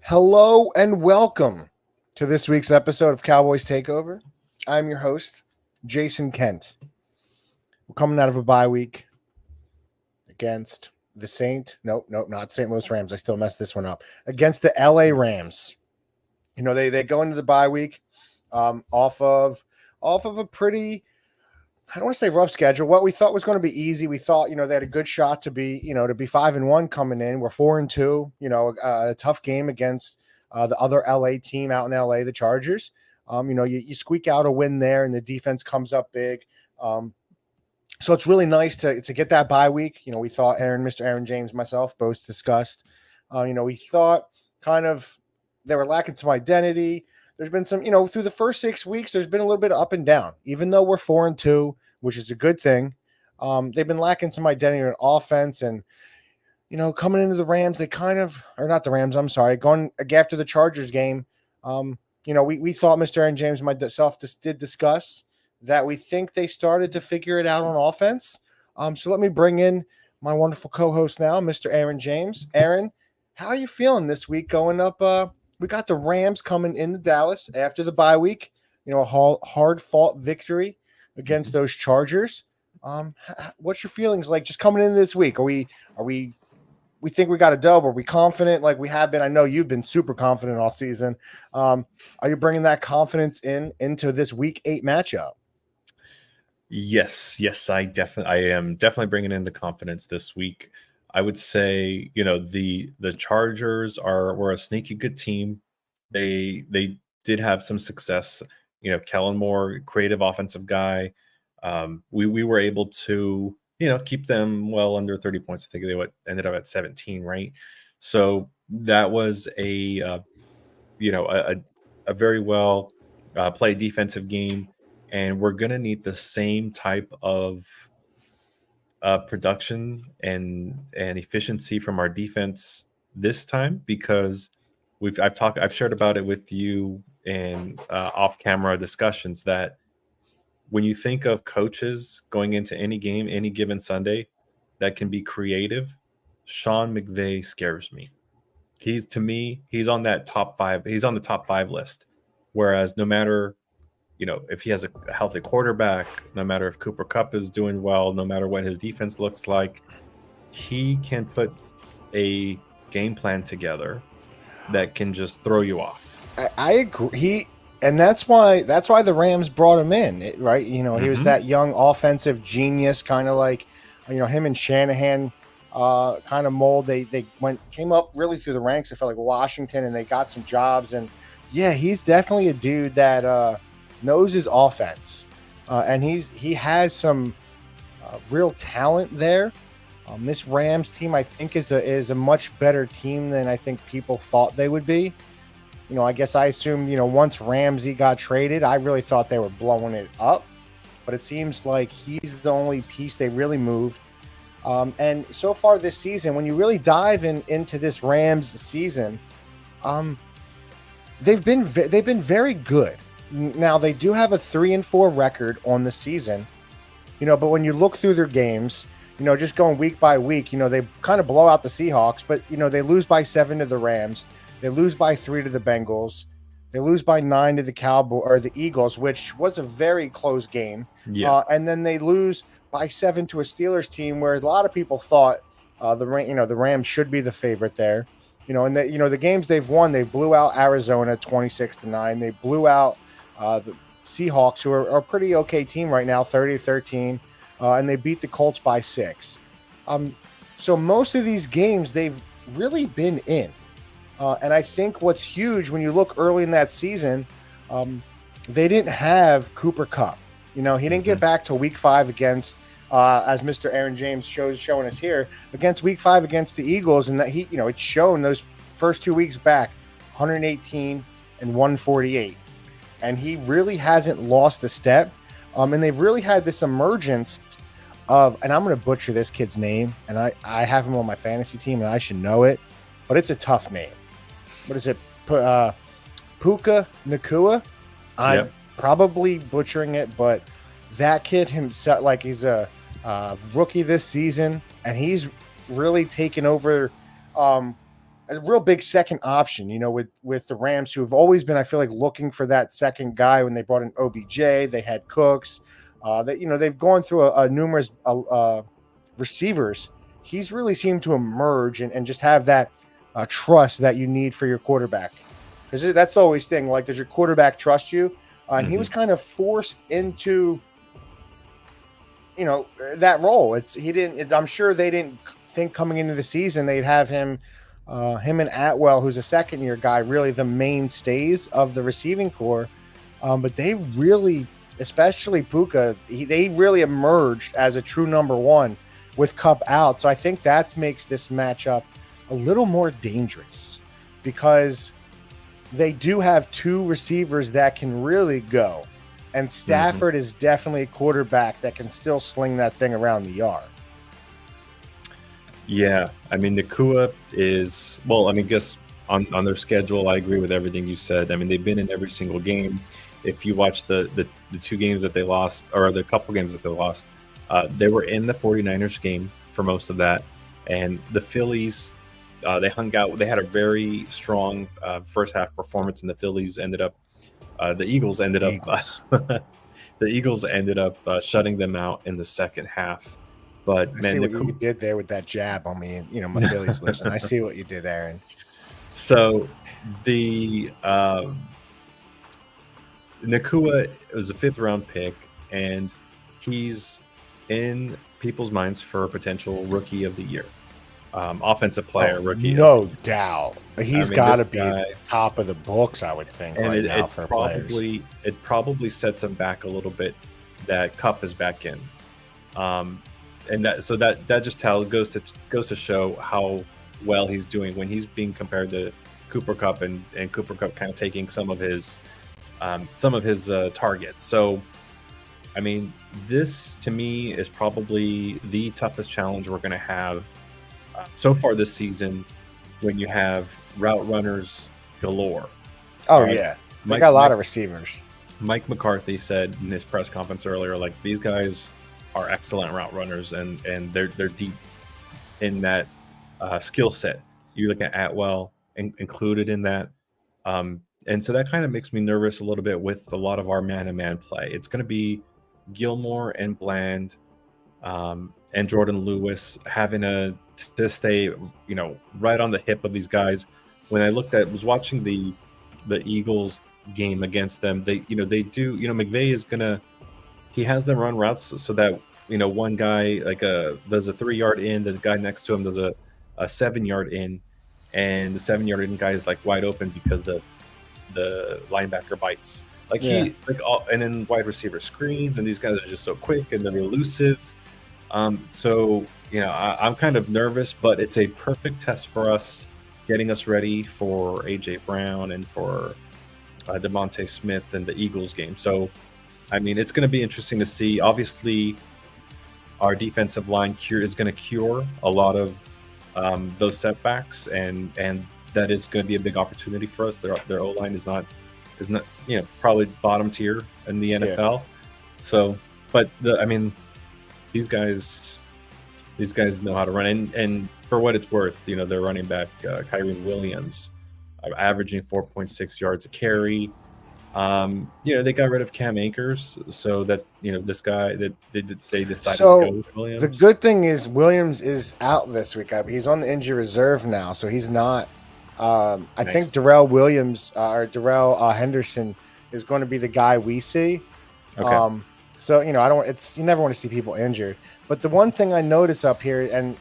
Hello and welcome to this week's episode of Cowboys Takeover. I'm your host, Jason Kent. We're coming out of a bye week against the not St. Louis Rams. I still messed this one up. Against the LA Rams. You know, they go into the bye week off of a pretty, I don't want to say rough schedule. What we thought was going to be easy. We thought, they had a good shot to be 5-1 coming in. We're 4-2. A tough game against the other LA team out in LA, the Chargers. You squeak out a win there, and the defense comes up big. So it's really nice to get that bye week. We thought Mr. Aaron James, myself, both discussed. We thought kind of they were lacking some identity. There's been some, through the first 6 weeks, there's been a little bit of up and down. Even though we're 4-2, which is a good thing, they've been lacking some identity in offense. And, coming into the Rams, going after the Chargers game, we thought Mr. Aaron James and myself did discuss that we think they started to figure it out on offense. So let me bring in my wonderful co-host now, Mr. Aaron James. Aaron, how are you feeling this week going up? We got the Rams coming into Dallas after the bye week, a hard-fought victory against those Chargers. What's your feelings like just coming into this week? Are we think we got a dub? Are we confident like we have been? I know you've been super confident all season. Are you bringing that confidence into this week 8 matchup? Yes, I am definitely bringing in the confidence this week. I would say, the Chargers were a sneaky good team. They did have some success. Kellen Moore, creative offensive guy. We were able to, keep them well under 30 points. I think they ended up at 17, right? So that was a very well played defensive game, and we're gonna need the same type of production and efficiency from our defense this time, because I've shared about it with you in off-camera discussions that when you think of coaches going into any game, any given Sunday, that can be creative, Sean McVay scares me. He's on that top 5. He's on the top 5 list. Whereas no matter if he has a healthy quarterback, no matter if Cooper Kupp is doing well, no matter what his defense looks like, he can put a game plan together that can just throw you off. I agree. And that's why the Rams brought him in, right? He was that young offensive genius, kind of like, him and Shanahan kind of mold. They came up really through the ranks. It felt like Washington, and they got some jobs. And yeah, he's definitely a dude that knows his offense, and he has some real talent there. This Rams team, I think, is a much better team than I think people thought they would be. I guess I assumed, once Ramsey got traded, I really thought they were blowing it up, but it seems like he's the only piece they really moved. And so far this season, when you really dive into this Rams season, they've been very good. Now they do have a 3-4 record on the season, but when you look through their games, just going week by week, they kind of blow out the Seahawks, but they lose by 7 to the Rams. They lose by 3 to the Bengals. They lose by 9 to the Cowboys or the Eagles, which was a very close game. Yeah. And then they lose by 7 to a Steelers team where a lot of people thought the Rams should be the favorite there. And the games they've won, they blew out Arizona 26-9. They blew out the Seahawks, who are a pretty okay team right now, 30-13, and they beat the Colts by 6. So most of these games they've really been in. And I think what's huge when you look early in that season, they didn't have Cooper Kupp. He didn't get back to week 5 against, as Mr. Aaron James showing us here, against week 5 against the Eagles. And that it's shown those first 2 weeks back, 118 and 148. And he really hasn't lost a step. And they've really had this emergence of, and I'm going to butcher this kid's name, and I have him on my fantasy team, and I should know it, but it's a tough name. What is it? Puka Nakua? I'm probably butchering it, but that kid himself, like, he's a rookie this season, and he's really taken over a real big second option, with the Rams, who have always been, I feel like, looking for that second guy. When they brought in OBJ, they had Cooks. They've gone through a numerous receivers. He's really seemed to emerge and just have that trust that you need for your quarterback. Because that's the always thing. Like, does your quarterback trust you? And he was kind of forced into, that role. I'm sure they didn't think coming into the season they'd have him and Atwell, who's a second-year guy, really the mainstays of the receiving core. But they really, especially Puka, they really emerged as a true number one with Cup out. So I think that makes this matchup a little more dangerous because they do have two receivers that can really go. And Stafford is definitely a quarterback that can still sling that thing around the yard. Yeah, I mean, Nakua is, well, I mean, guess on their schedule, I agree with everything you said. I mean, they've been in every single game. If you watch the two games that they lost, or the couple games that they lost, they were in the 49ers game for most of that. And the Phillies, they hung out. They had a very strong first half performance, and the Phillies ended up, the Eagles ended up shutting them out in the second half. But I see what you did there with that jab on me, and my Phillies listen. I see what you did, Aaron. So the Nakua was a 5th round pick, and he's in people's minds for a potential rookie of the year, offensive player, rookie. No doubt, he's got to be top of the books, I would think. And it probably sets him back a little bit that Kupp is back in. And that just goes to show how well he's doing when he's being compared to Cooper Kupp, and Cooper Kupp kind of taking some of his targets. So, I mean, this to me is probably the toughest challenge we're going to have so far this season, when you have route runners galore. Oh right? Yeah, they got a lot of receivers. Mike McCarthy said in his press conference earlier, like, these guys are excellent route runners, and they're deep in that skill set. You look at Atwell included in that, and so that kind of makes me nervous a little bit with a lot of our man-to-man play. It's going to be Gilmore and Bland, and Jordan Lewis having to stay, right on the hip of these guys. When I was watching the Eagles game against them, they do, McVay he has them run routes so that, one guy does a 3-yard in, the guy next to him does a 7-yard in, and the 7-yard in guy is wide open because the linebacker bites. And then wide receiver screens, and these guys are just so quick and they're elusive. So I'm kind of nervous, but it's a perfect test for us, getting us ready for AJ Brown and for DeVonta Smith and the Eagles game. So, I mean, it's going to be interesting to see. Obviously, our defensive line is going to cure a lot of those setbacks, and that is going to be a big opportunity for us. Their O-line is not probably bottom tier in the NFL. Yeah. So, but these guys know how to run, and for what it's worth, their running back Kyren Williams, averaging 4.6 yards a carry. They got rid of Cam Akers, so that this guy that they decided to go with Williams. The good thing is Williams is out this week. He's on the injury reserve now, so he's not. I think Darrell Henderson is going to be the guy we see. Okay. So you never want to see people injured. But the one thing I notice up here, and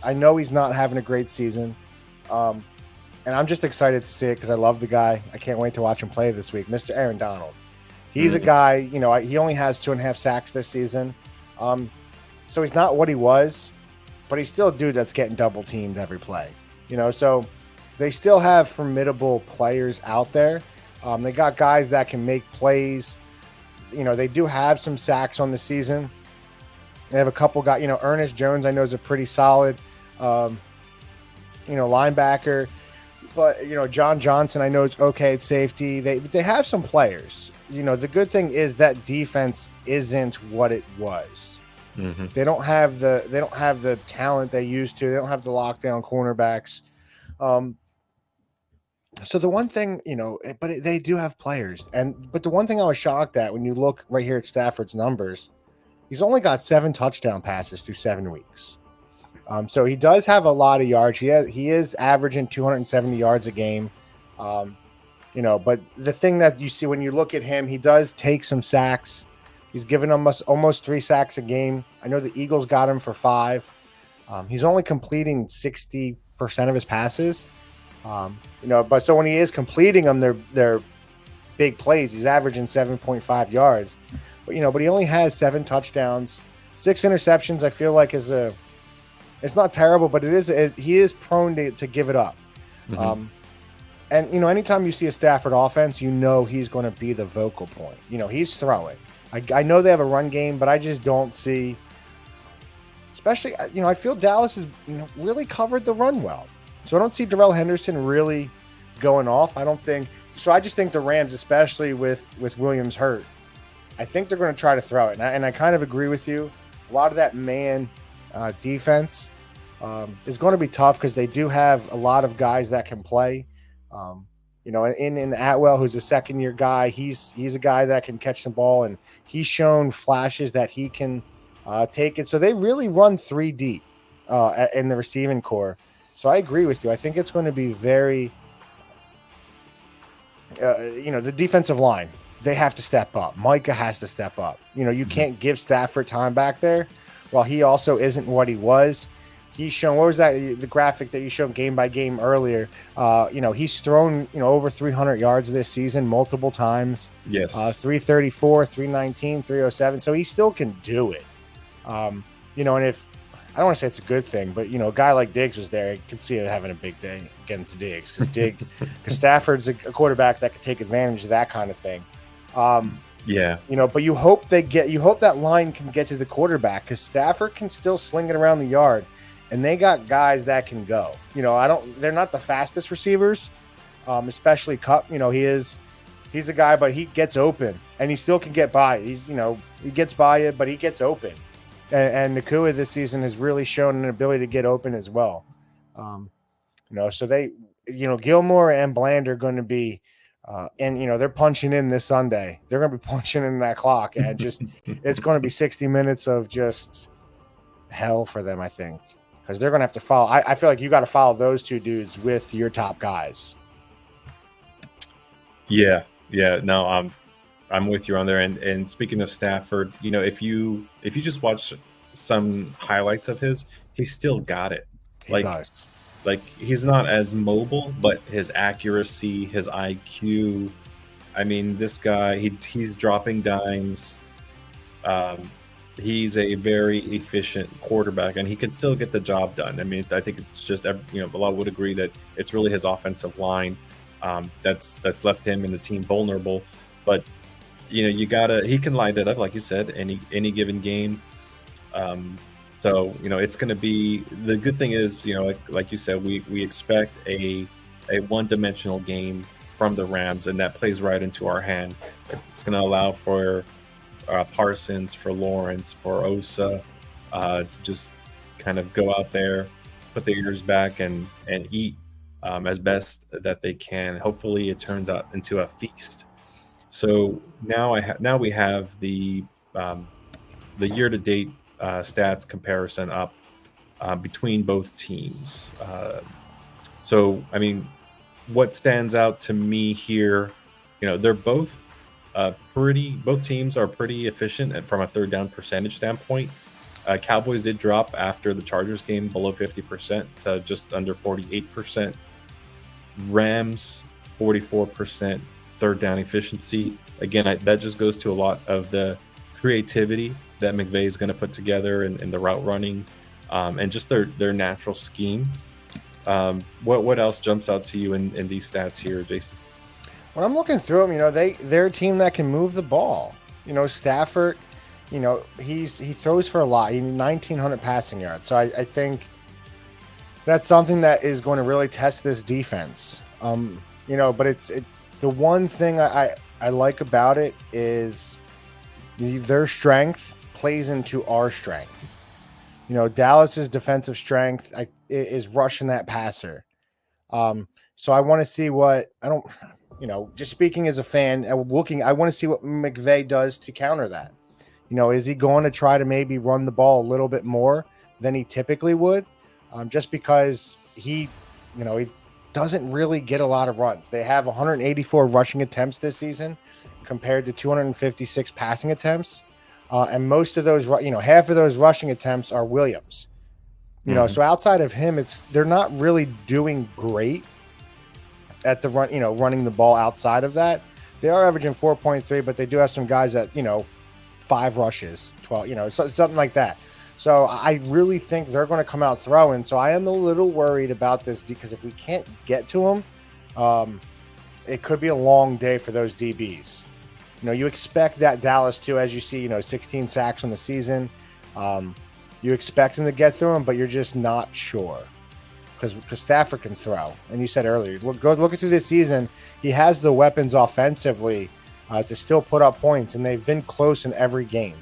I know he's not having a great season, and I'm just excited to see it because I love the guy. I can't wait to watch him play this week, Mr. Aaron Donald. He's a guy, he only has 2.5 sacks this season, so he's not what he was, but he's still a dude that's getting double teamed every play. So they still have formidable players out there. They got guys that can make plays. They do have some sacks on the season. They have a couple guys. Ernest Jones, I know, is a pretty solid, linebacker. But John Johnson, I know, it's okay at safety. They have some players. The good thing is that defense isn't what it was. Mm-hmm. They don't have the talent they used to. They don't have the lockdown cornerbacks. So the one thing, they do have players, but the one thing I was shocked at when you look right here at Stafford's numbers, he's only got 7 touchdown passes through 7 weeks. So he does have a lot of yards. He is averaging 270 yards a game. Um, but the thing that you see when you look at him, he does take some sacks. He's given almost 3 sacks a game. I know the Eagles got him for 5. He's only completing 60% of his passes. But so when he is completing them, they're big plays. He's averaging 7.5 yards. But he only has 7 touchdowns, 6 interceptions. I feel like it's not terrible, but he is prone to give it up. Mm-hmm. And anytime you see a Stafford offense, he's going to be the vocal point. He's throwing. I know they have a run game, but I just don't see. Especially, I feel Dallas has really covered the run well, so I don't see Darrell Henderson really going off. I don't think so. I just think the Rams, especially with Williams hurt, I think they're going to try to throw it. And I kind of agree with you. A lot of that man defense is going to be tough because they do have a lot of guys that can play. In Atwell, who's a second-year guy, he's a guy that can catch the ball, and he's shown flashes that he can take it. So they really run 3 deep in the receiving core. So I agree with you. I think it's going to be very, the defensive line, they have to step up. Micah has to step up. You can't give Stafford time back there while he also isn't what he was. He's shown, what was that, the graphic that you showed game by game earlier? He's thrown, over 300 yards this season multiple times. Yes. 334, 319, 307. So he still can do it. And if, I don't want to say it's a good thing, but, a guy like Diggs was there, I could see it having a big day getting to Diggs because Stafford's a quarterback that could take advantage of that kind of thing. Yeah. But you hope that line can get to the quarterback because Stafford can still sling it around the yard. And they got guys that can go. They're not the fastest receivers, especially Kupp. He's a guy, but he gets open and he still can get by. He gets by it, but he gets open. And Nakua this season has really shown an ability to get open as well. So they, Gilmore and Bland are going to be, they're punching in this Sunday. They're going to be punching in that clock, and it's going to be 60 minutes of just hell for them, I think. Because they're going to have to follow. I feel like you got to follow those 2 dudes with your top guys. Yeah. No, I'm with you on there. And speaking of Stafford, if you just watch some highlights of his, he's still got it. He does. Like he's not as mobile, but his accuracy, his IQ. I mean, this guy, he's dropping dimes. He's a very efficient quarterback, and he can still get the job done. I mean, I think it's just, a lot would agree that it's really his offensive line that's left him and the team vulnerable. But he can light it up, like you said, any given game. So it's going to be, the good thing is, like you said, we expect a one-dimensional game from the Rams, and that plays right into our hand. It's going to allow for Parsons, for Lawrence, for Osa, to just kind of go out there, put their ears back, and eat as best that they can. Hopefully, it turns out into a feast. So now we have the year-to-date stats comparison up between both teams. So I mean, what stands out to me here, they're both. Both teams are pretty efficient from a third down percentage standpoint. Cowboys did drop after the Chargers game below 50% to just under 48%. Rams 44% third down efficiency. Again, that just goes to a lot of the creativity that McVay is going to put together in the route running, and just their natural scheme. What else jumps out to you in these stats here, Jason? When I'm looking through them, they're a team that can move the ball. Stafford, he throws for a lot. 1,900 passing yards. So I think that's something that is going to really test this defense. But it's the one thing I like about it is their strength plays into our strength. Dallas's defensive strength is rushing that passer. So I want to see what I don't, just speaking as a fan and looking, I want to see what McVay does to counter that. Is he going to try to maybe run the ball a little bit more than he typically would? Just because he doesn't really get a lot of runs. They have 184 rushing attempts this season compared to 256 passing attempts. And most of those, half of those rushing attempts are Williams. So outside of him, they're not really doing great at the run, running the ball outside of that. They are averaging 4.3, but they do have some guys that, 5 rushes, 12, something like that. So I really think they're going to come out throwing. So I am a little worried about this because if we can't get to them, it could be a long day for those DBs. You expect that Dallas too, as you see, 16 sacks on the season. You expect him to get through him, but you're just not sure because Stafford can throw. And you said earlier, looking through this season, he has the weapons offensively to still put up points, and they've been close in every game.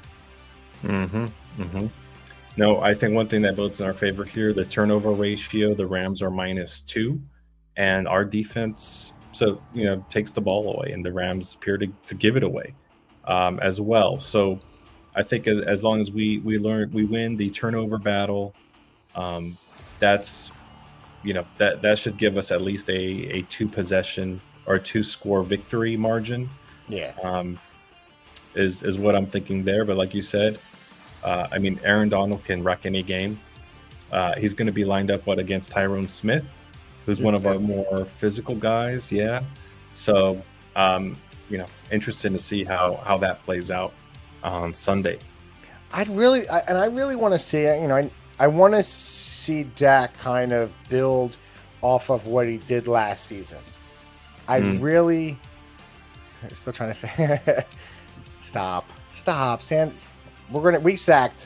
No, I think one thing that builds in our favor here, the turnover ratio, the Rams are -2, and our defense, takes the ball away, and the Rams appear to give it away as well. So I think as long as we win the turnover battle, that's that should give us at least a 2-possession or 2-score victory margin. Yeah, is what I'm thinking there. But like you said, Aaron Donald can wreck any game. He's going to be lined up against Tyrone Smith, who's one of our more physical guys. Yeah, so interested to see how that plays out on Sunday. I really want to see it. I want to see Dak kind of build off of what he did last season. I'm still trying to stop. Sam. We sacked.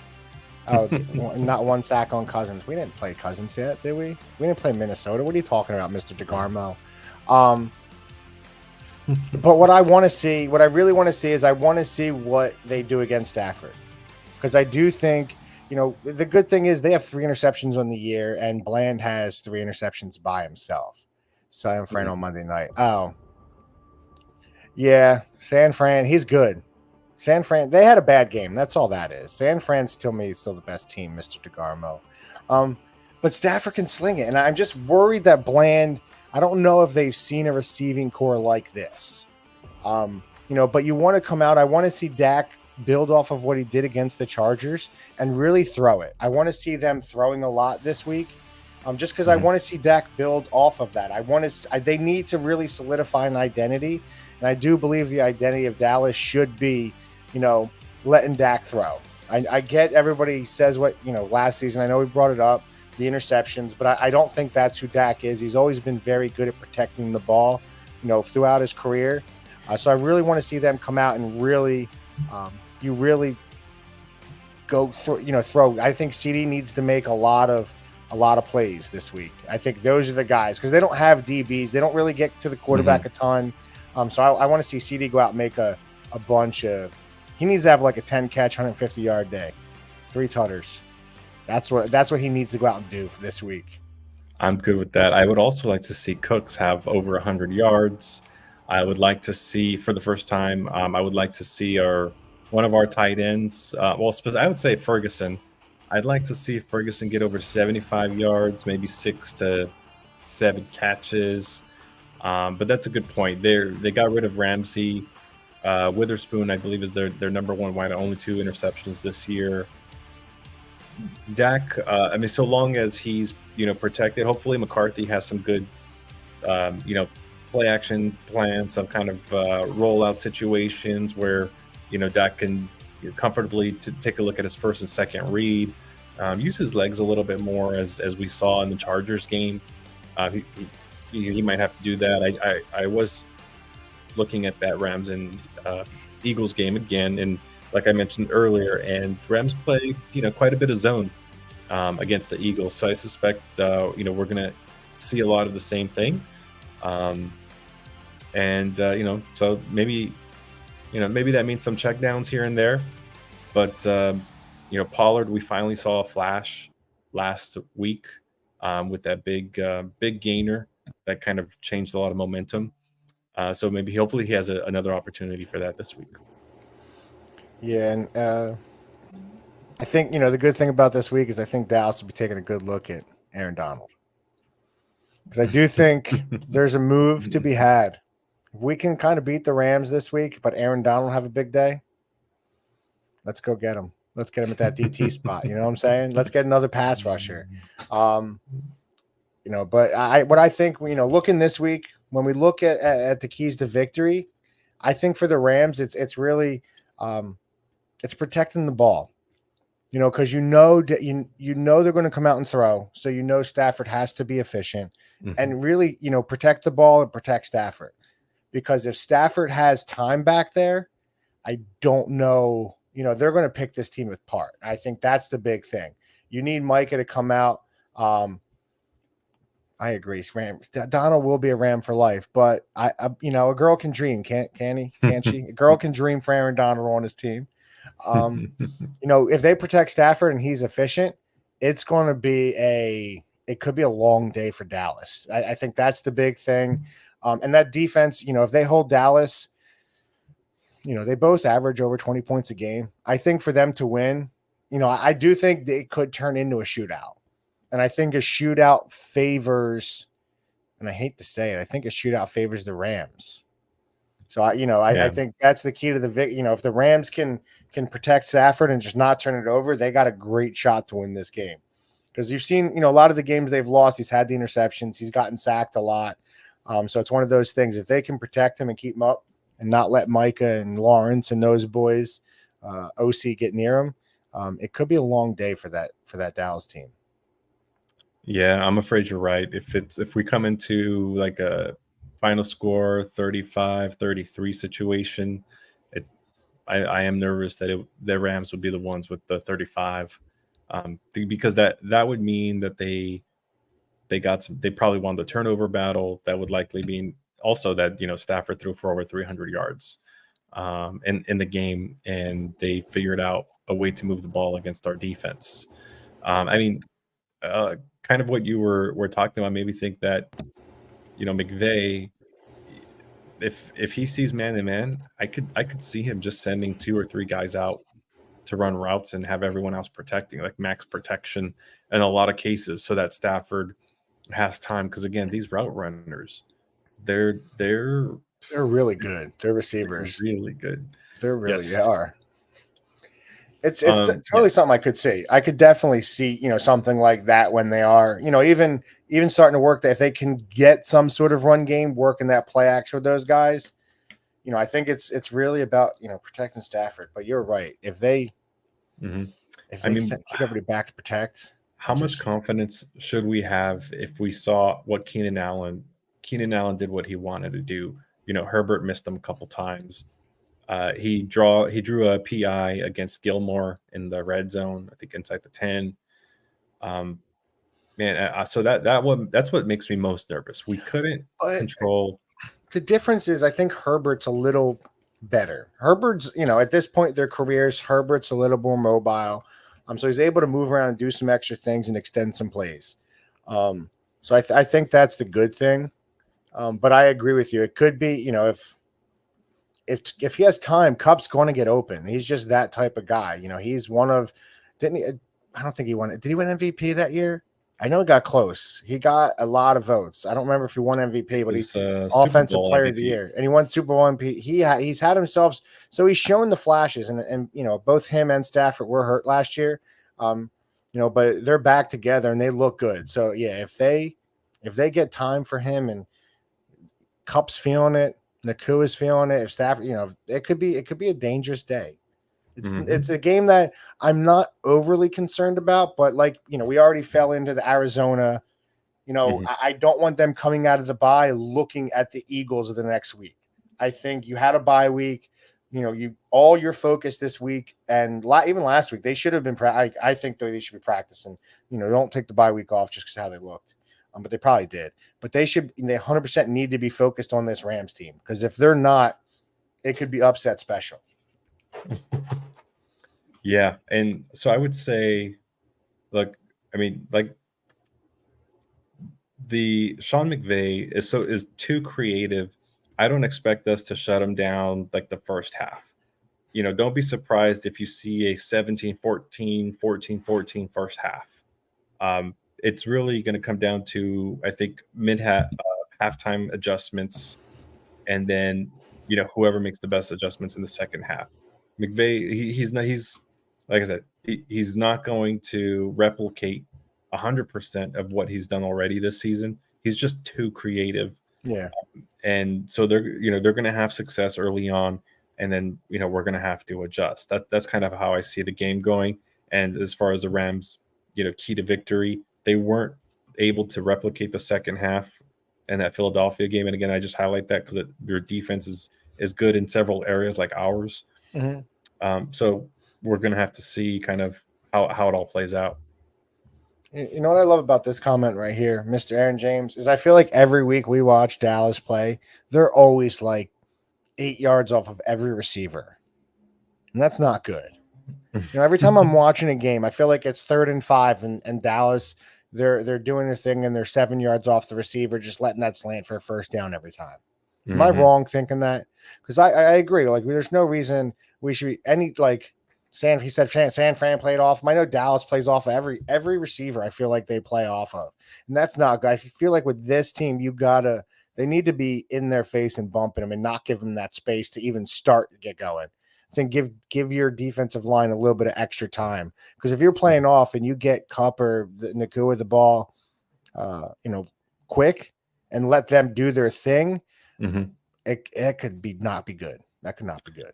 Oh, not one sack on Cousins. We didn't play Cousins yet, did we? We didn't play Minnesota. What are you talking about, Mr. DeGarmo? But what I really want to see is I want to see what they do against Stafford. Because I do think, the good thing is they have 3 interceptions on the year, and Bland has 3 interceptions by himself. San Fran on Monday night. Oh. Yeah, San Fran, he's good. San Fran, they had a bad game. That's all that is. San Fran still the best team, Mr. DeGarmo. But Stafford can sling it. And I'm just worried that Bland, I don't know if they've seen a receiving core like this. But you want to come out. I want to see Dak build off of what he did against the Chargers and really throw it. I want to see them throwing a lot this week. Just because I want to see Dak build off of that. They need to really solidify an identity. And I do believe the identity of Dallas should be, letting Dak throw. I get everybody says what, last season, I know we brought it up, the interceptions, but I don't think that's who Dak is. He's always been very good at protecting the ball, throughout his career. So I really want to see them come out and really, go through, throw. I think CD needs to make a lot of plays this week. I think those are the guys because they don't have DBs. They don't really get to the quarterback a ton. So I want to see CD go out and make a bunch of. He needs to have like a 10-catch, 150-yard day, 3 tutters. That's what he needs to go out and do for this week. I'm good with that. I would also like to see Cooks have over 100 yards. I would like to see, for the first time, I would like to see one of our tight ends. I would say Ferguson. I'd like to see Ferguson get over 75 yards, maybe 6 to 7 catches. But that's a good point. They got rid of Ramsey. Witherspoon, I believe, is their number 1 wide, only 2 interceptions this year. Dak, so long as he's protected, hopefully McCarthy has some good play action plans, some kind of rollout situations where Dak can comfortably take a look at his first and second read, use his legs a little bit more as we saw in the Chargers game. He might have to do that. I was looking at that Rams and Eagles game again, and like I mentioned earlier, and Rams play quite a bit of zone against the Eagles, so I suspect we're going to see a lot of the same thing, so maybe that means some checkdowns here and there, but Pollard, we finally saw a flash last week with that big gainer. that kind of changed a lot of momentum. So maybe hopefully he has another opportunity for that this week. Yeah, and I think the good thing about this week is I think Dallas will be taking a good look at Aaron Donald, because I do think there's a move to be had. If we can kind of beat the Rams this week, but Aaron Donald have a big day, let's go get him. Let's get him at that DT spot. You know what I'm saying? Let's get another pass rusher. Um, but what I think, looking this week, when we look at the keys to victory, I think for the Rams, it's really it's protecting the ball. Because you know they're going to come out and throw, so Stafford has to be efficient and really protect the ball and protect Stafford. Because if Stafford has time back there, I don't know. They're going to pick this team apart. I think that's the big thing. You need Micah to come out. I agree. Donald will be a Ram for life, but a girl can dream, can't he? Can't she? A girl can dream for Aaron Donald on his team. If they protect Stafford and he's efficient, it's going to be it could be a long day for Dallas. I think that's the big thing. And that defense, if they hold Dallas, they both average over 20 points a game. I think for them to win, I do think it could turn into a shootout. And I think a shootout favors, and I hate to say it, I think a shootout favors the Rams. So I think that's the key to if the Rams can protect Stafford and just not turn it over, they got a great shot to win this game. Because you've seen, a lot of the games they've lost, he's had the interceptions, he's gotten sacked a lot. So it's one of those things. If they can protect him and keep him up and not let Micah and Lawrence and those boys, OC, get near him, it could be a long day for that Dallas team. Yeah, I'm afraid you're right. If we come into like a final score 35-33 situation, I am nervous that the Rams would be the ones with the 35, because that would mean that they probably won the turnover battle. That would likely mean also that Stafford threw for over 300 yards in the game, and they figured out a way to move the ball against our defense. I mean, kind of what you were talking about made me think that McVay, if he sees man to man, I could see him just sending 2 or 3 guys out to run routes and have everyone else protecting, like max protection in a lot of cases, so that Stafford has time. Because again, these route runners, they're really good. They're receivers. really good. They really Yes. are. It's totally something I could see. I could definitely see, something like that when they are, even starting to work that if they can get some sort of run game, working that play action with those guys, I think it's really about, protecting Stafford. But you're right. If they keep everybody back to protect. How much confidence should we have if we saw what Keenan Allen did what he wanted to do? Herbert missed him a couple times. He drew a PI against Gilmore in the red zone, I think inside the 10. So that's what makes me most nervous. We couldn't control. The difference is I think Herbert's a little better. Herbert's, at this point in their careers, Herbert's a little more mobile. So he's able to move around and do some extra things and extend some plays. So I think that's the good thing. But I agree with you. It could be, if he has time, Kupp's going to get open. He's just that type of guy. He's one of, didn't he? I don't think he won it. Did he win MVP that year? I know he got close. He got a lot of votes. I don't remember if he won MVP, but he's offensive player of the year, and he won Super Bowl MVP. He's had himself, so he's shown the flashes, and both him and Stafford were hurt last year, but they're back together and they look good. So yeah, if they get time for him and Kupp's feeling it, Nakua is feeling it, if Stafford, it could be a dangerous day. It's a game that I'm not overly concerned about, but we already fell into the Arizona. I don't want them coming out of the bye looking at the Eagles of the next week. I think you had a bye week. All your focus this week and even last week, they should have been. I think they should be practicing. Don't take the bye week off just because how they looked, but they probably did. But they 100% need to be focused on this Rams team, because if they're not, it could be upset special. Yeah, and so I would say, look, I mean, like the Sean McVay is too creative. I don't expect us to shut him down like the first half. Don't be surprised if you see a 17-14, 14-14 first half. It's really going to come down to, I think, halftime adjustments, and then whoever makes the best adjustments in the second half. McVay, he's not he's like I said, he's not going to replicate 100% of what he's done already this season. He's just too creative, Yeah. and so they're going to have success early on, and then we're going to have to adjust. That's kind of how I see the game going. And as far as the Rams, key to victory, they weren't able to replicate the second half in that Philadelphia game. And again, I just highlight that because their defense is good in several areas like ours. Hmm. So we're going to have to see kind of how it all plays out. You know what I love about this comment right here, Mr. Aaron James, is I feel like every week we watch Dallas play, they're always like 8 yards off of every receiver. And that's not good. Every time I'm watching a game, I feel like it's 3rd and 5, and Dallas, they're doing their thing and they're 7 yards off the receiver, just letting that slant for a first down every time. Am I wrong thinking that? Because I agree. Like, there's no reason we should be any like he said San Fran played off. I know Dallas plays off of every receiver. I feel like they play off of, and that's not good. I feel like with this team, they need to be in their face and bumping them and not give them that space to even start to get going. I think give your defensive line a little bit of extra time, because if you're playing off and you get Kupp or Nakua the ball, quick, and let them do their thing, it could not be good. That could not be good.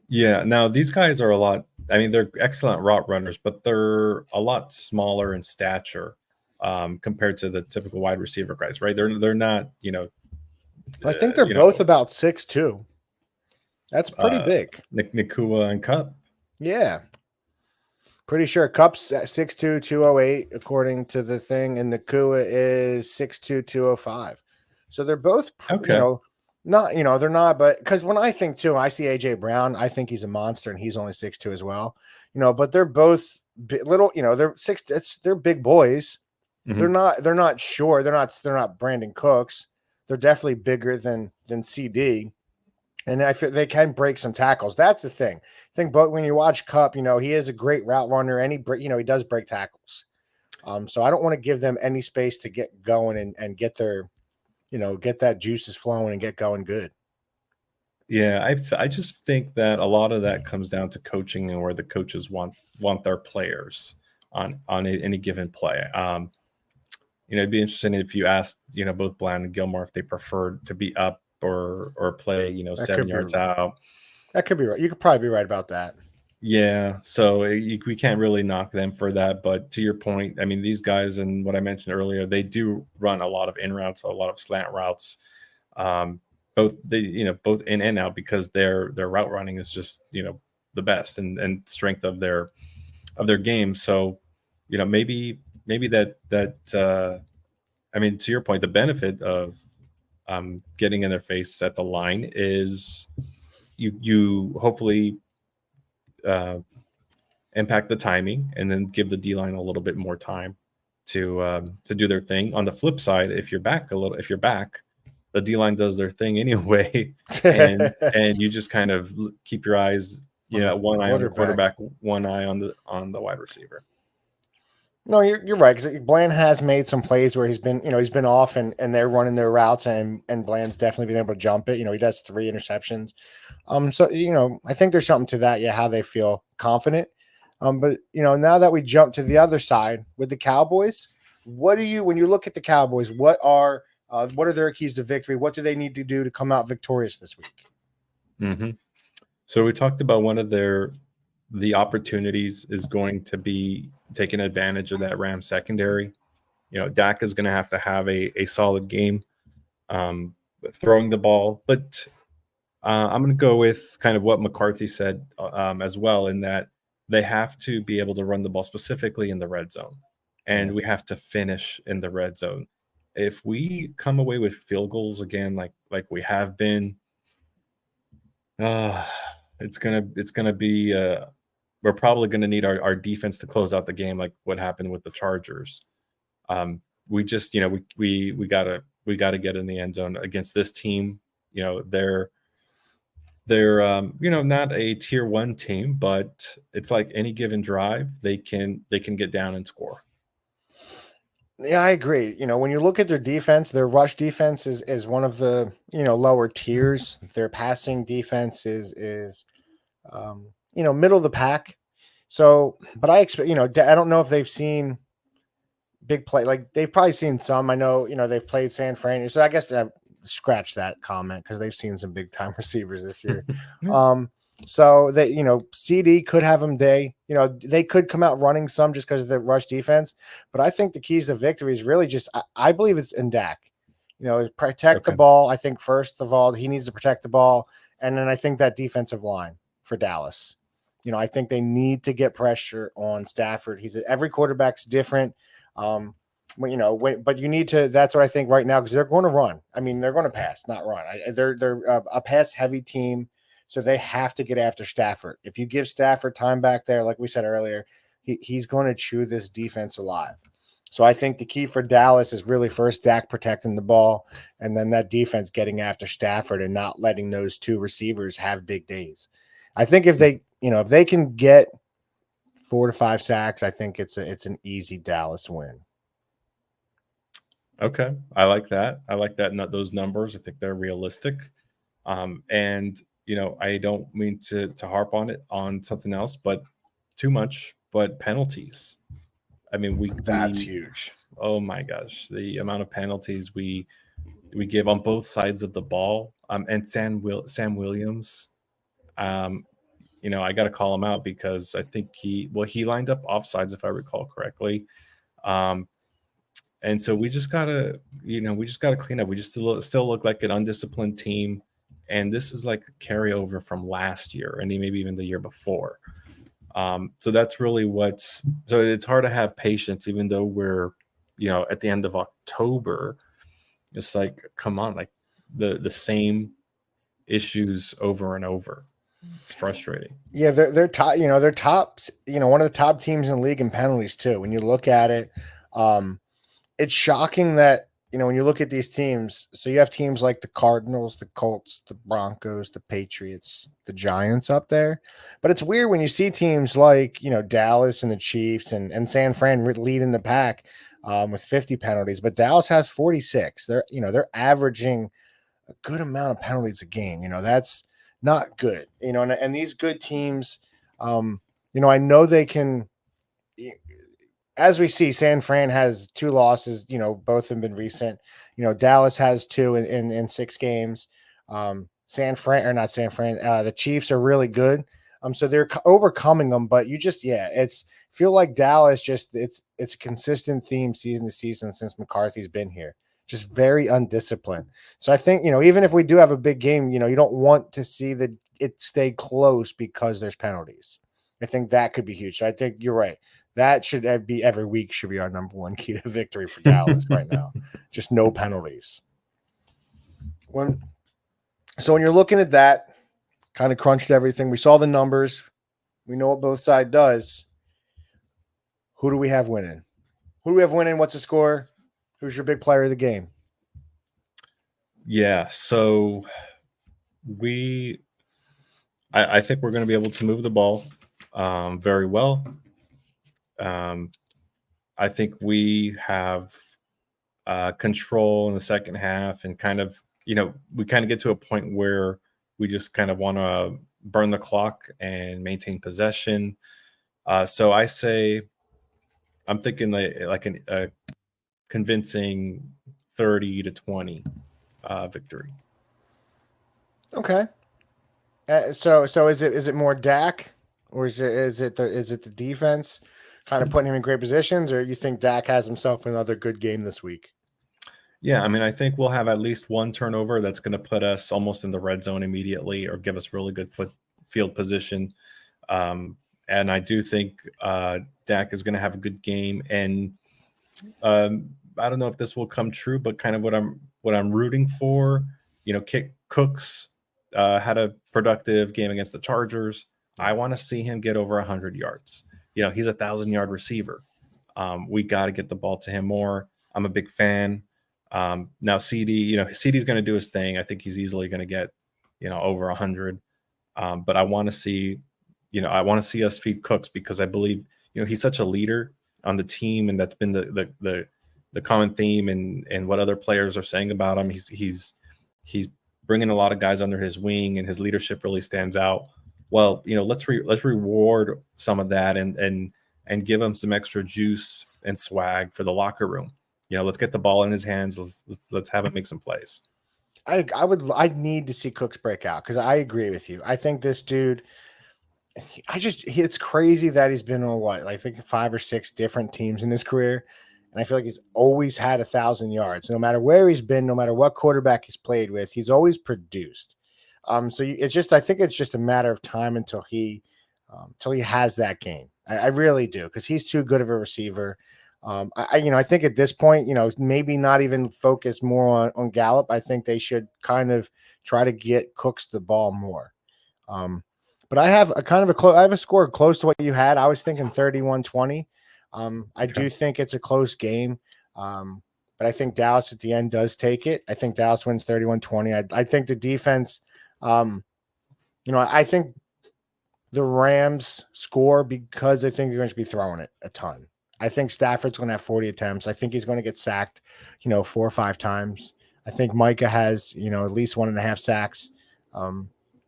Yeah. Now these guys are they're excellent route runners, but they're a lot smaller in stature compared to the typical wide receiver guys, right? They're not, I think they're both about 6'2". That's pretty big. Nakua and Kupp. Yeah. Pretty sure Kupp's at 6'2", 208, according to the thing, and Nakua is 6'2", 205. So they're both, Okay. they're not, but because when I think too, I see AJ Brown, I think he's a monster, and he's only 6'2" as well. But they're both little, they're big boys. They're not sure. They're not Brandon Cooks. They're definitely bigger than CD. And I feel they can break some tackles. That's the thing. But when you watch Kupp, he is a great route runner, and he does break tackles. So I don't want to give them any space to get going and get their, get that juices flowing and get going good. Yeah, I just think that a lot of that comes down to coaching and where the coaches want their players on any given play. It'd be interesting if you asked, both Bland and Gilmore if they preferred to be up or play, 7 yards out. That could be right. You could probably be right about that. Yeah, so we can't really knock them for that. But to your point, I mean, these guys and what I mentioned earlier, they do run a lot of in routes, a lot of slant routes. Both in and out, because their route running is just the best and strength of their game. So maybe that I mean, to your point, the benefit of getting in their face at the line is you hopefully impact the timing, and then give the D line a little bit more time to do their thing. On the flip side, if you're back, the D line does their thing anyway, and you just kind of keep your eyes, one eye on the quarterback, one eye on the wide receiver. No, you're right, because Bland has made some plays where he's been off and they're running their routes, and Bland's definitely been able to jump it. He does 3 interceptions. So I think there's something to that. Yeah, how they feel confident. But now that we jump to the other side with the Cowboys, when you look at the Cowboys, what are their keys to victory? What do they need to do to come out victorious this week? Mm-hmm. So we talked about one of the opportunities is going to be taking advantage of that Rams secondary. Dak is going to have a solid game throwing the ball, but I'm going to go with kind of what McCarthy said as well, in that they have to be able to run the ball specifically in the red zone, and we have to finish in the red zone. If we come away with field goals again, like we have been, it's gonna be we're probably gonna need our defense to close out the game, like what happened with the Chargers. we just we gotta get in the end zone against this team. They're not a tier one team, but it's like any given drive, they can get down and score. Yeah, I agree. When you look at their defense, their rush defense is one of the lower tiers. Their passing defense is middle of the pack. So, but I expect I don't know if they've seen big play. Like they've probably seen some. I know they've played San Fran, so I guess scratch that comment because they've seen some big time receivers this year. Yeah. So that CD could have them day. They could come out running some just because of the rush defense. But I think the keys to victory is really just I believe it's in Dak. Protect the Okay. ball. I think first of all he needs to protect the ball, and then I think that defensive line for Dallas. I think they need to get pressure on Stafford. Every quarterback's different. But you need to. That's what I think right now because they're going to run. I mean, they're going to pass, not run. They're a pass heavy team, so they have to get after Stafford. If you give Stafford time back there, like we said earlier, he's going to chew this defense alive. So I think the key for Dallas is really first Dak protecting the ball, and then that defense getting after Stafford and not letting those two receivers have big days. I think if they can get 4 to 5 sacks, I think it's an easy Dallas win. Okay, I like that. I like that. Those numbers, I think they're realistic. And I don't mean to harp on something else, but too much. But penalties. I mean, That's we huge. oh my gosh, the amount of penalties we give on both sides of the ball. And Sam Williams. Um, I got to call him out because I think he lined up offsides if I recall correctly. Um, and so we just gotta clean up. We just still look like an undisciplined team, and this is like a carryover from last year and maybe even the year before. So that's really so it's hard to have patience, even though we're at the end of October. It's like, come on, like the same issues over and over. It's frustrating. Yeah, they're top. They're tops. One of the top teams in the league in penalties too. When you look at it, um, it's shocking that when you look at these teams. So you have teams like the Cardinals, the Colts, the Broncos, the Patriots, the Giants up there. But it's weird when you see teams like Dallas and the Chiefs and San Fran leading the pack with 50 penalties, but Dallas has 46. They're averaging a good amount of penalties a game. That's not good. And these good teams, I know they can. As we see, San Fran has 2 losses. Both have been recent. Dallas has 2 in 6 games. San Fran or not San Fran. The Chiefs are really good. So they're overcoming them. But it's feel like Dallas it's a consistent theme season to season since McCarthy's been here. Just very undisciplined. So I think even if we do have a big game, you don't want to see that it stay close because there's penalties. I think that could be huge. So I think you're right. That should be every week should be our number one key to victory for Dallas right now. Just no penalties. So when you're looking at that, kind of crunched everything. We saw the numbers. We know what both side does. Who do we have winning? Who do we have winning? What's the score? Who's your big player of the game? Yeah, so I think we're going to be able to move the ball very well. I think we have control in the second half, and kind of we kind of get to a point where we just kind of want to burn the clock and maintain possession. So I say I'm thinking like a convincing 30-20 victory. Okay. So is it more Dak, or is it the defense kind of putting him in great positions, or you think Dak has himself another good game this week? Yeah, I mean, I think we'll have at least one turnover that's going to put us almost in the red zone immediately, or give us really good field position. And I do think Dak is going to have a good game. And I don't know if this will come true, but kind of what I'm rooting for. Cooks had a productive game against the Chargers. I want to see him get over 100 yards. He's a 1,000-yard receiver. We got to get the ball to him more. I'm a big fan. Now CD, CD's going to do his thing. I think he's easily going to get, over 100. But I want to see us feed Cooks because I believe, he's such a leader on the team, and that's been the common theme and what other players are saying about him. He's bringing a lot of guys under his wing, and his leadership really stands out. Well, let's reward some of that and give him some extra juice and swag for the locker room. Let's get the ball in his hands. Let's have him make some plays. I need to see Cooks break out because I agree with you. I think this dude, it's crazy that he's been on I think 5 or 6 different teams in his career. And I feel like he's always had 1,000 yards, no matter where he's been, no matter what quarterback he's played with, he's always produced. I think it's just a matter of time until he has that game. I really do, because he's too good of a receiver. I think at this point, maybe not even focus more on Gallup. I think they should kind of try to get Cooks the ball more. But I have I have a score close to what you had. I was thinking 31-20. I do think it's a close game. But I think Dallas at the end does take it. I think Dallas wins 31-20. I think the defense, I think the Rams score because I think they're going to be throwing it a ton. I think Stafford's going to have 40 attempts. I think he's going to get sacked, 4 or 5 times. I think Micah has, at least 1.5 sacks.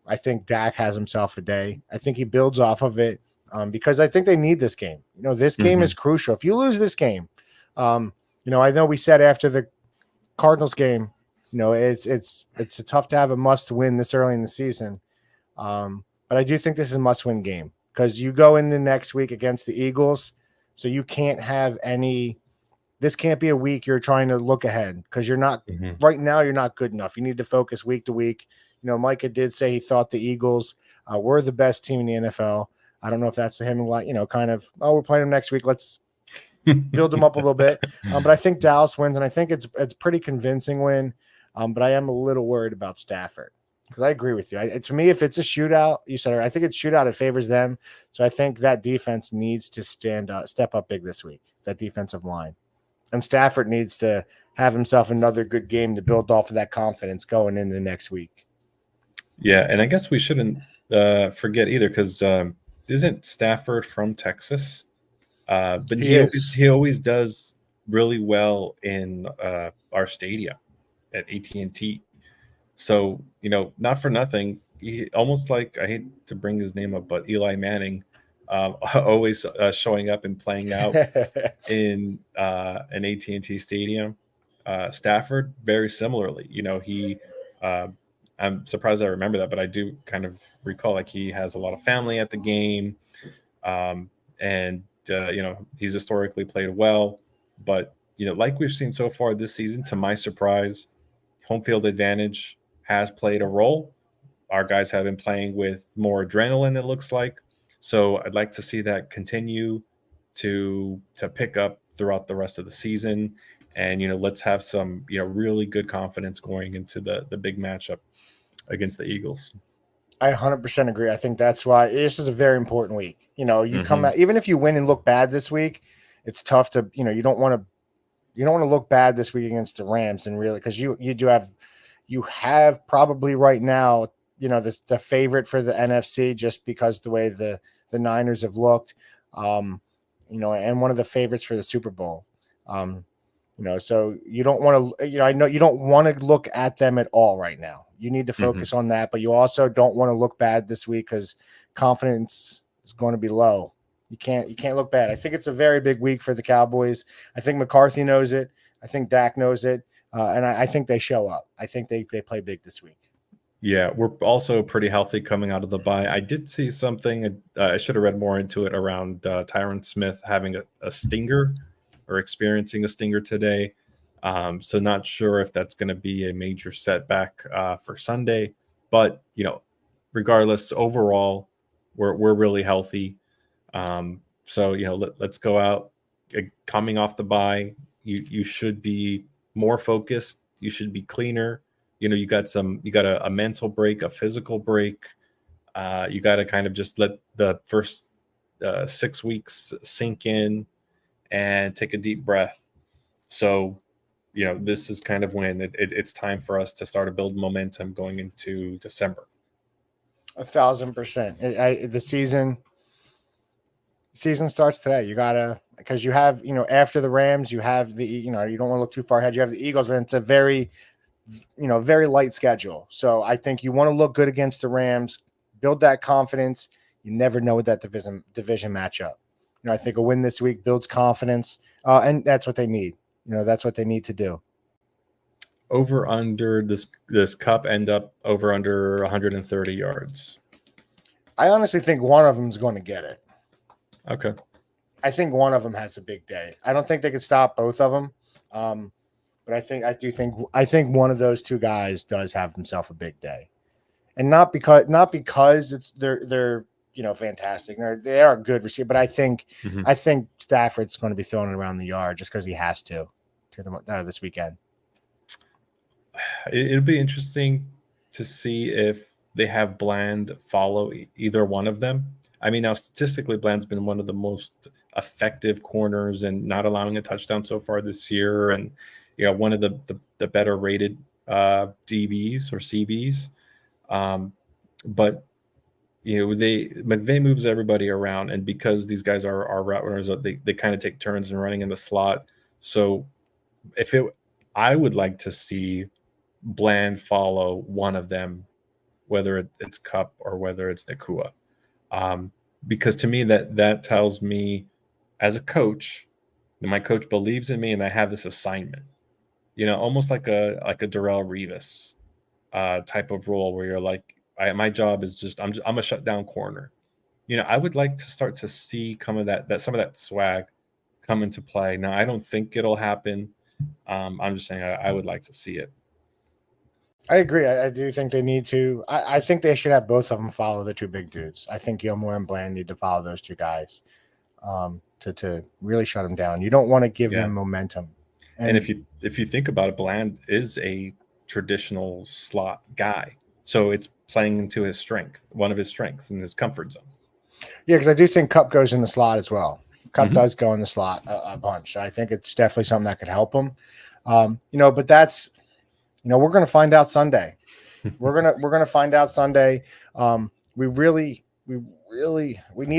I think Dak has himself a day. I think he builds off of it because I think they need this game. This game is crucial. If you lose this game, I know we said after the Cardinals game, it's tough to have a must win this early in the season. But I do think this is a must win game because you go into next week against the Eagles. So you can't have this can't be a week you're trying to look ahead because you're not right now. You're not good enough. You need to focus week to week. Micah did say he thought the Eagles were the best team in the NFL. I don't know if that's him, kind of, we're playing them next week. Let's build them up a little bit. But I think Dallas wins, and I think it's pretty convincing win. But I am a little worried about Stafford because I agree with you. To me, if it's a shootout, you said, I think it's shootout. It favors them. So I think that defense needs to step up big this week, that defensive line. And Stafford needs to have himself another good game to build off of that confidence going into next week. Yeah, and I guess we shouldn't forget either because isn't Stafford from Texas? But he always does really well in our stadium at AT&T. So, not for nothing, he almost like, I hate to bring his name up, but Eli Manning always showing up and playing out in an AT&T stadium. Stafford, very similarly, I'm surprised I remember that, but I do kind of recall like he has a lot of family at the game. And he's historically played well, but like we've seen so far this season, to my surprise, home field advantage has played a role. Our guys have been playing with more adrenaline, it looks like. So I'd like to see that continue to pick up throughout the rest of the season. And let's have some really good confidence going into the big matchup against the Eagles. I 100% agree. I think that's why this is a very important week. You come out, even if you win and look bad this week, it's tough to, you don't want to look bad this week against the Rams, and really, because you have probably right now, the favorite for the NFC just because the way the Niners have looked, and one of the favorites for the Super Bowl. So you don't want to, I know you don't want to look at them at all right now. You need to focus on that, but you also don't want to look bad this week because confidence is going to be low. You can't look bad. I think it's a very big week for the Cowboys. I think McCarthy knows it. I think Dak knows it. And I think they show up. I think they play big this week. Yeah, we're also pretty healthy coming out of the bye. I did see something, I should have read more into it, around Tyron Smith having a stinger or experiencing a stinger today. So not sure if that's going to be a major setback for Sunday. But, regardless, overall, we're really healthy. So, let's go out. Coming off the bye, you should be more focused. You should be cleaner. You got a mental break, a physical break. You got to kind of just let the first 6 weeks sink in and take a deep breath. So, this is kind of when it's time for us to start to build momentum going into December. 1,000%. The season starts today. You gotta, because you have, after the Rams, you have you don't want to look too far ahead. You have the Eagles, but it's a very, very light schedule. So I think you want to look good against the Rams, build that confidence. You never know with that division matchup. I think a win this week builds confidence, and that's what they need. That's what they need to do. Over under this cup end up over under 130 yards. I honestly think one of them is going to get it. Okay. I think one of them has a big day. I don't think they could stop both of them. But I think one of those two guys does have himself a big day. And not because it's they're fantastic. They are a good receiver, but I think Stafford's going to be throwing it around the yard just because he has to this weekend. It'll be interesting to see if they have Bland follow either one of them. I mean, now statistically, Bland's been one of the most effective corners and not allowing a touchdown so far this year, and one of the better rated DBs or CBs. But McVay moves everybody around, and because these guys are route runners, they kind of take turns in running in the slot. So I would like to see Bland follow one of them, whether it's Cup or whether it's Nakua. Because to me that tells me as a coach that my coach believes in me and I have this assignment, almost like a Darrell Revis type of role where you're like, my job is just I'm a shutdown corner. I would like to start to see some of that swag come into play. Now, I don't think it'll happen. I'm just saying I would like to see it. I agree. I do think they need to. I think they should have both of them follow the two big dudes. I think Gilmore and Bland need to follow those two guys to really shut them down. You don't want to give them momentum. And if you think about it, Bland is a traditional slot guy, so it's playing into his strength, one of his strengths in his comfort zone. Yeah, because I do think Cup goes in the slot as well. Cup does go in the slot a bunch. I think it's definitely something that could help him. But that's. We're going to find out Sunday. We're gonna find out Sunday. We need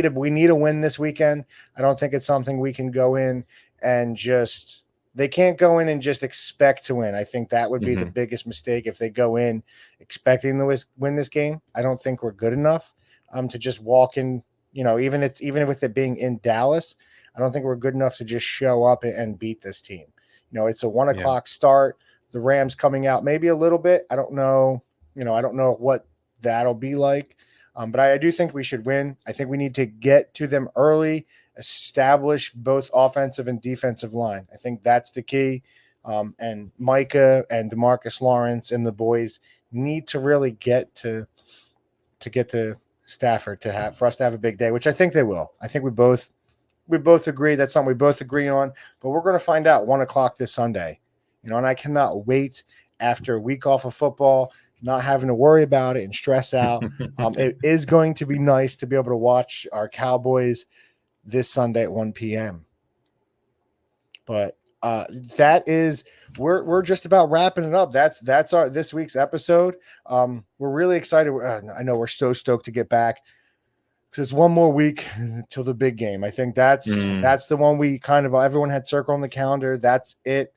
a win this weekend. I don't think it's something we can go in and they can't go in and just expect to win. I think that would be the biggest mistake if they go in expecting to win this game. I don't think we're good enough to just walk in. Even with it being in Dallas, I don't think we're good enough to just show up and beat this team. It's a 1:00 start. The Rams coming out maybe a little bit. I don't know. I don't know what that'll be like. But I do think we should win. I think we need to get to them early, establish both offensive and defensive line. I think that's the key. And Micah and DeMarcus Lawrence and the boys need to really get to Stafford for us to have a big day, which I think they will. I think we both agree that's something we both agree on. But we're going to find out 1:00 this Sunday. And I cannot wait after a week off of football, not having to worry about it and stress out. It is going to be nice to be able to watch our Cowboys this Sunday at 1 p.m. But we're just about wrapping it up. That's our this week's episode. We're really excited. I know we're so stoked to get back. Because one more week till the big game. I think that's the one we everyone had circled on the calendar. That's it.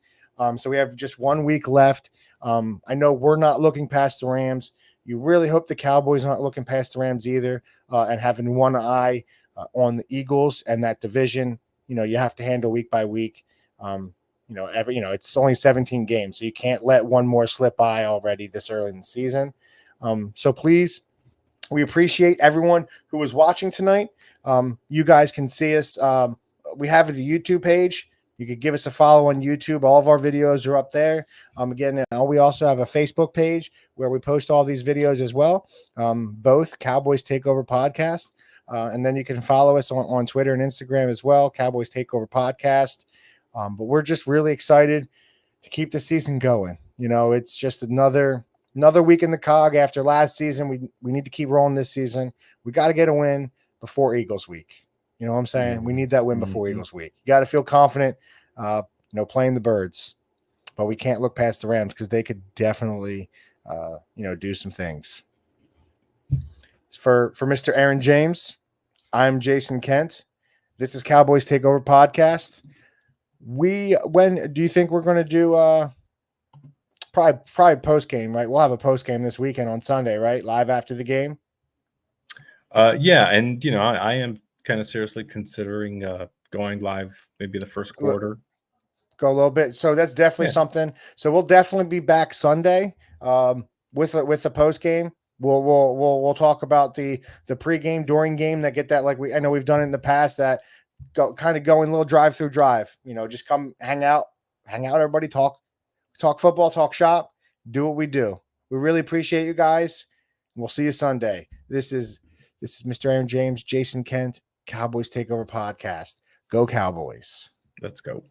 So we have just 1 week left. I know we're not looking past the Rams. You really hope the Cowboys aren't looking past the Rams either, and having one eye on the Eagles and that division. You have to handle week by week. It's only 17 games, so you can't let one more slip by already this early in the season. So please, we appreciate everyone who was watching tonight. You guys can see us. We have the YouTube page. You could give us a follow on YouTube. All of our videos are up there. Again, we also have a Facebook page where we post all these videos as well. Both Cowboys Takeover Podcast. And then you can follow us on Twitter and Instagram as well, Cowboys Takeover Podcast. But we're just really excited to keep the season going. It's just another week in the cog after last season. We need to keep rolling this season. We got to get a win before Eagles week. You know what I'm saying? We need that win before Eagles week. You got to feel confident playing the Birds, but we can't look past the Rams because they could definitely, do some things. For Mr. Aaron James, I'm Jason Kent. This is Cowboys Takeover Podcast. When do you think we're going to do? Probably post game, right? We'll have a post game this weekend on Sunday, right? Live after the game. Yeah, and I am kind of seriously considering going live maybe the first quarter. Go a little bit. So that's definitely something. So we'll definitely be back Sunday with the post game. We'll talk about the pregame, during game that get that I know we've done it in the past that go in a little drive. Just come hang out, everybody talk football, talk shop, do what we do. We really appreciate you guys. We'll see you Sunday. This is Mr. Aaron James, Jason Kent, Cowboys Takeover Podcast. Go Cowboys. Let's go.